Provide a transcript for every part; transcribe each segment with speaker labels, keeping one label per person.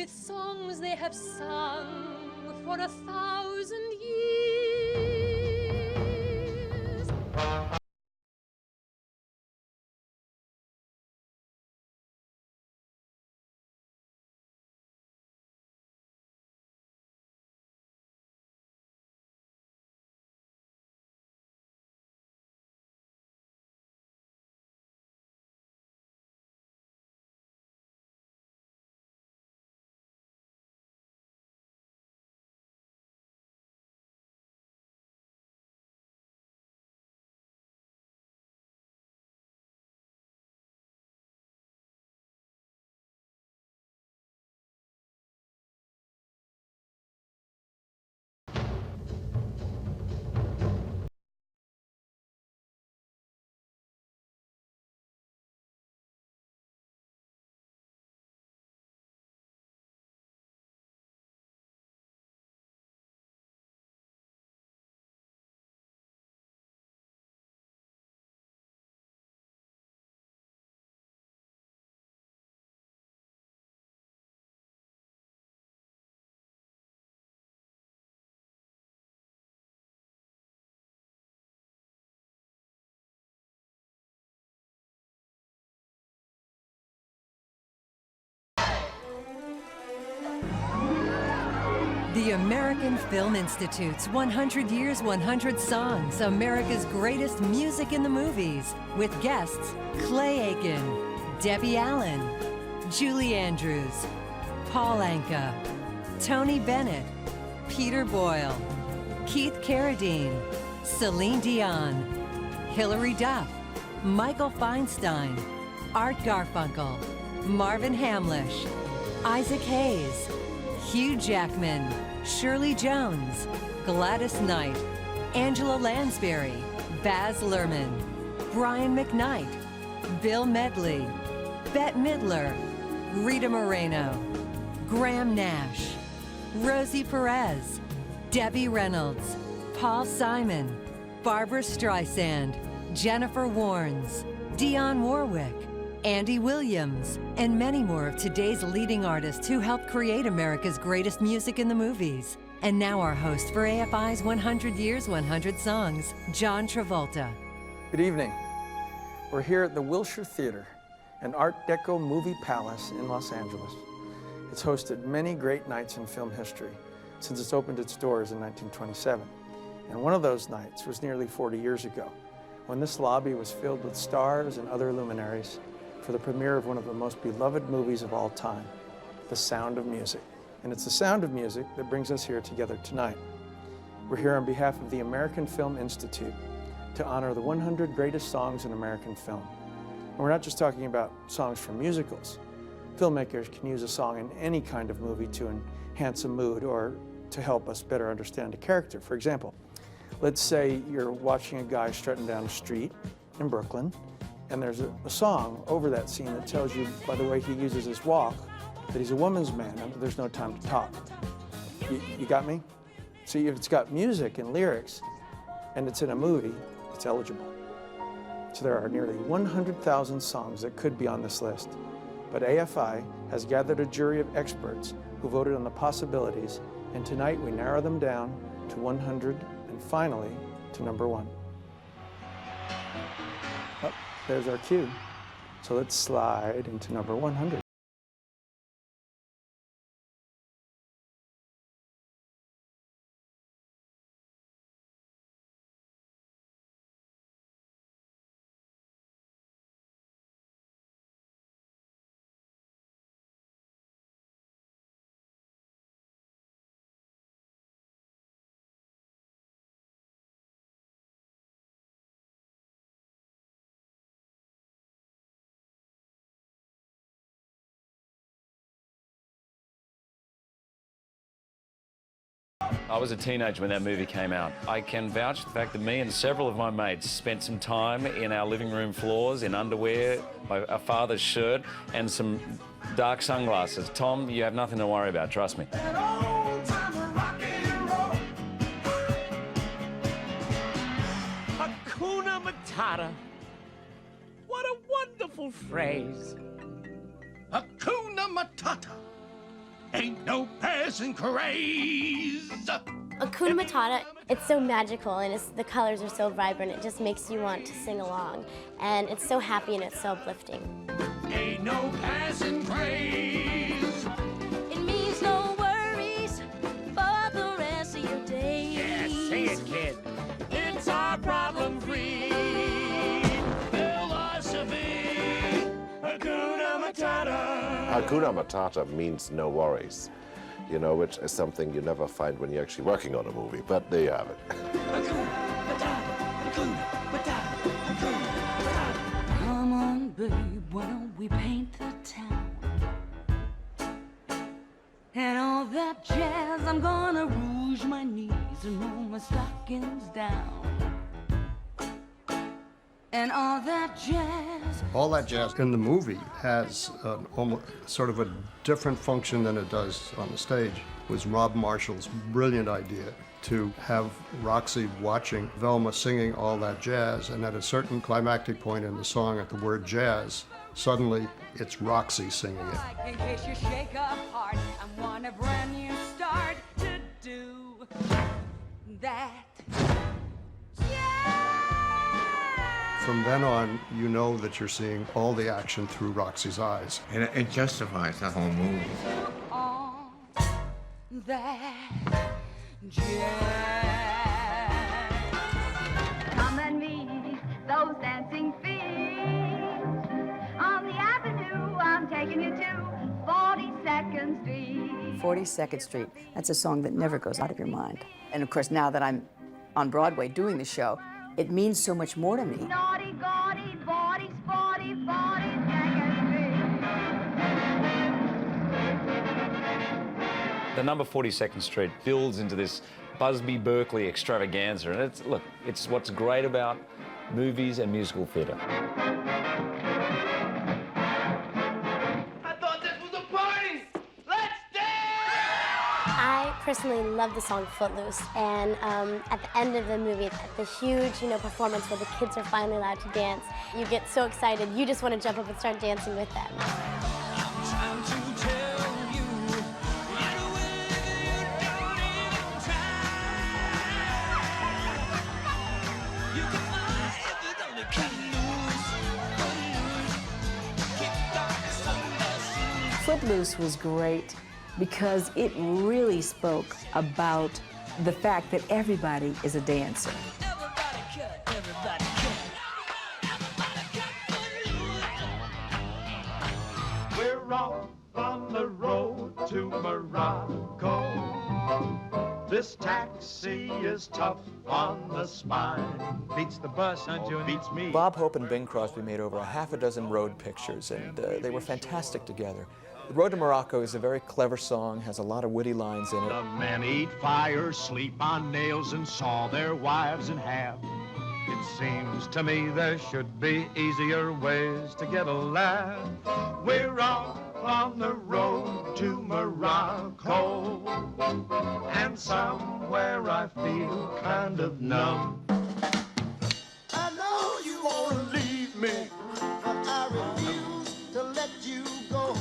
Speaker 1: with songs they have sung for 1,000 years.
Speaker 2: The American Film Institute's 100 Years, 100 Songs, America's greatest music in the movies, with guests Clay Aiken, Debbie Allen, Julie Andrews, Paul Anka, Tony Bennett, Peter Boyle, Keith Carradine, Celine Dion, Hilary Duff, Michael Feinstein, Art Garfunkel, Marvin Hamlish, Isaac Hayes, Hugh Jackman, Shirley Jones, Gladys Knight, Angela Lansbury, Baz Luhrmann, Brian McKnight, Bill Medley, Bette Midler, Rita Moreno, Graham Nash, Rosie Perez, Debbie Reynolds, Paul Simon, Barbara Streisand, Jennifer Warnes, Dionne Warwick, Andy Williams, and many more of today's leading artists who helped create America's greatest music in the movies. And now our host for AFI's 100 Years, 100 Songs, John Travolta.
Speaker 3: Good evening. We're here at the Wilshire Theater, an Art Deco movie palace in Los Angeles. It's hosted many great nights in film history since it's opened its doors in 1927. And one of those nights was nearly 40 years ago, when this lobby was filled with stars and other luminaries for the premiere of one of the most beloved movies of all time, The Sound of Music. And it's the sound of music that brings us here together tonight. We're here on behalf of the American Film Institute to honor the 100 greatest songs in American film. And we're not just talking about songs from musicals. Filmmakers can use a song in any kind of movie to enhance a mood or to help us better understand a character. For example, let's say you're watching a guy strutting down the street in Brooklyn, and there's a song over that scene that tells you, by the way he uses his walk, that he's a woman's man and there's no time to talk. You got me? See, if it's got music and lyrics and it's in a movie, it's eligible. So there are nearly 100,000 songs that could be on this list. But AFI has gathered a jury of experts who voted on the possibilities, and tonight we narrow them down to 100 and finally to number one. Oh, there's our cue. So let's slide into number 100.
Speaker 4: I was a teenager when that movie came out. I can vouch for the fact that me and several of my mates spent some time in our living room floors in underwear, a father's shirt, and some dark sunglasses. Tom, you have nothing to worry about, trust me.
Speaker 5: Hakuna Matata. What a wonderful phrase.
Speaker 6: Hakuna Matata.
Speaker 5: passing craze.
Speaker 6: Hakuna Matata, it's so magical and the colors are so vibrant, it just makes you want to sing along. And it's so happy and it's so uplifting.
Speaker 5: Ain't no passing craze.
Speaker 1: It means no worries for the rest of your days.
Speaker 5: Yeah, sing it, kid. It's our problem-free philosophy. Hakuna Matata.
Speaker 7: Hakuna Matata means no worries, you know, which is something you never find when you're actually working on a movie, but there you have it.
Speaker 8: Come on, babe, why don't we paint the town? And all that jazz, I'm gonna rouge my knees and roll my stockings down. And all that jazz.
Speaker 9: All that jazz in the movie has almost sort of a different function than it does on the stage. It was Rob Marshall's brilliant idea to have Roxy watching Velma singing all that jazz, and at a certain climactic point in the song at the word jazz, suddenly it's Roxy singing it.
Speaker 8: In case you shake up hard and want a brand new start to do that.
Speaker 9: From then on, you know that you're seeing all the action through Roxy's eyes.
Speaker 10: And it justifies the whole movie.
Speaker 8: On that jazz.
Speaker 11: Come and meet those dancing feet. On the avenue, I'm taking you to 42nd Street.
Speaker 12: 42nd Street, that's a song that never goes out of your mind. And of course, now that I'm on Broadway doing the show, it means so much more to me.
Speaker 11: Naughty, gaudy, 40, sporty, 42nd Street.
Speaker 4: The number 42nd Street builds into this Busby Berkeley extravaganza, and it's what's great about movies and musical theatre.
Speaker 5: I thought this was a party. Let's dance!
Speaker 6: I personally love the song Footloose, and at the end of the movie, at the huge, performance where the kids are finally allowed to dance, you get so excited, you just want to jump up and start dancing with them.
Speaker 12: Footloose was great because it really spoke about the fact that everybody is a dancer.
Speaker 5: We're off on the road to Morocco. This taxi is tough on the spine. Beats the bus, huh, Junior? Beats me.
Speaker 3: Bob Hope and Bing Crosby made over half a dozen road pictures, and they were fantastic together. The Road to Morocco is a very clever song, has a lot of witty lines in it.
Speaker 5: The men eat fire, sleep on nails, and saw their wives in half. It seems to me there should be easier ways to get a laugh. We're off on the road to Morocco, and somewhere I feel kind of numb.
Speaker 13: I know you wanna leave me, but I refuse to let you go.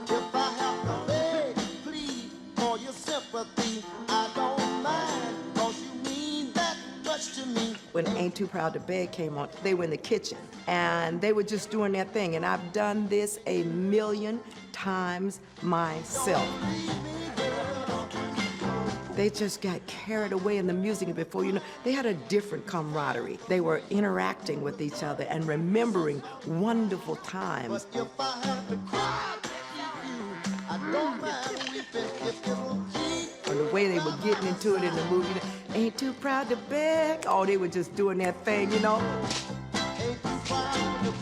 Speaker 13: If I have to beg, plead for your sympathy, I don't mind, 'cause you mean that much to me.
Speaker 12: When Ain't Too Proud to Beg came on, they were in the kitchen, and they were just doing their thing, and I've done this a million times myself. They just got carried away in the music, and before you know, they had a different camaraderie. They were interacting with each other and remembering wonderful times.
Speaker 13: But if I have to cry, I don't mind weeping if it'll keep.
Speaker 12: And the way they were getting into it in the movie, Ain't Too Proud to Beg. Oh, they were just doing their thing,
Speaker 13: Ain't too proud to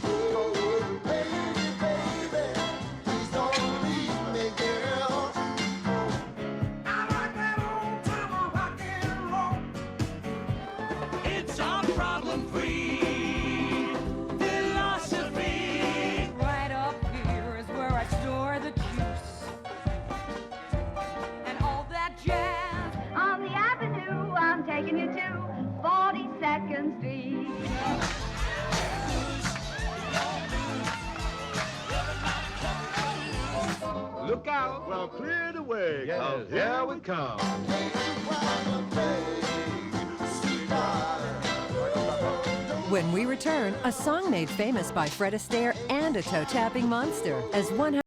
Speaker 13: beg, baby, baby, please don't leave me, girl.
Speaker 5: I like that old time rock and roll. It's our problem-free philosophy.
Speaker 8: Right up here is where I store the juice. And all that jazz.
Speaker 11: On the avenue, I'm taking you to 42nd Street.
Speaker 5: Look out. Well, clear the way, 'cause here we come.
Speaker 2: When we return, a song made famous by Fred Astaire and a toe-tapping monster as 100